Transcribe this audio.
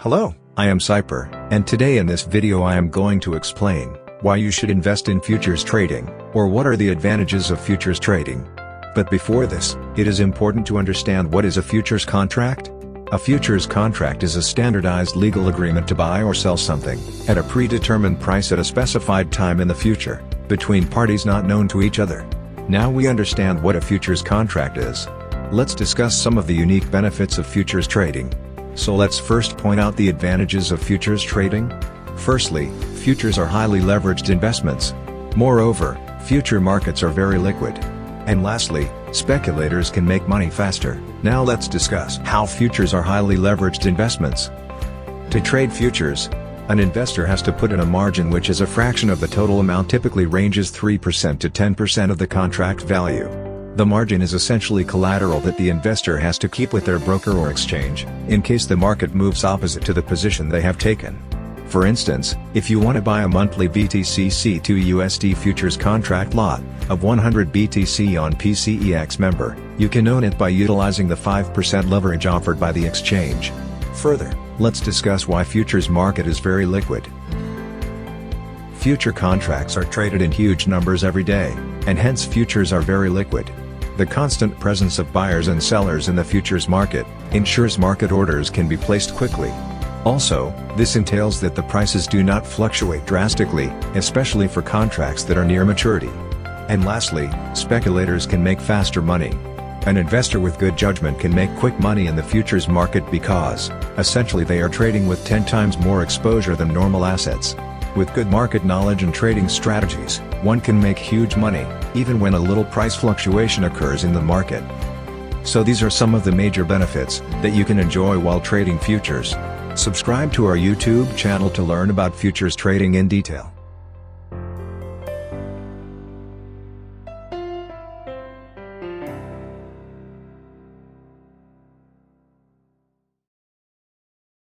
Hello, I am CYPER, and today in this video I am going to explain why you should invest in futures trading, or what are the advantages of futures trading. But before this, it is important to understand what is a futures contract. A futures contract is a standardized legal agreement to buy or sell something at a predetermined price at a specified time in the future, between parties not known to each other. Now we understand what a futures contract is. Let's discuss some of the unique benefits of futures trading. So let's first point out the advantages of futures trading. Firstly, futures are highly leveraged investments. Moreover, future markets are very liquid. And lastly, speculators can make money faster. Now let's discuss how futures are highly leveraged investments. To trade futures, an investor has to put in a margin which is a fraction of the total amount, typically ranges 3% to 10% of the contract value. The margin is essentially collateral that the investor has to keep with their broker or exchange, in case the market moves opposite to the position they have taken. For instance, if you want to buy a monthly BTC C2 USD futures contract lot of 100 BTC on PCEX member, you can own it by utilizing the 5% leverage offered by the exchange. Further, let's discuss why futures market is very liquid. Future contracts are traded in huge numbers every day, and hence futures are very liquid. The constant presence of buyers and sellers in the futures market ensures market orders can be placed quickly. Also, this entails that the prices do not fluctuate drastically, especially for contracts that are near maturity. And lastly, speculators can make faster money. An investor with good judgment can make quick money in the futures market because, essentially, they are trading with 10 times more exposure than normal assets. With good market knowledge and trading strategies, one can make huge money, even when a little price fluctuation occurs in the market. So these are some of the major benefits that you can enjoy while trading futures. Subscribe to our YouTube channel to learn about futures trading in detail.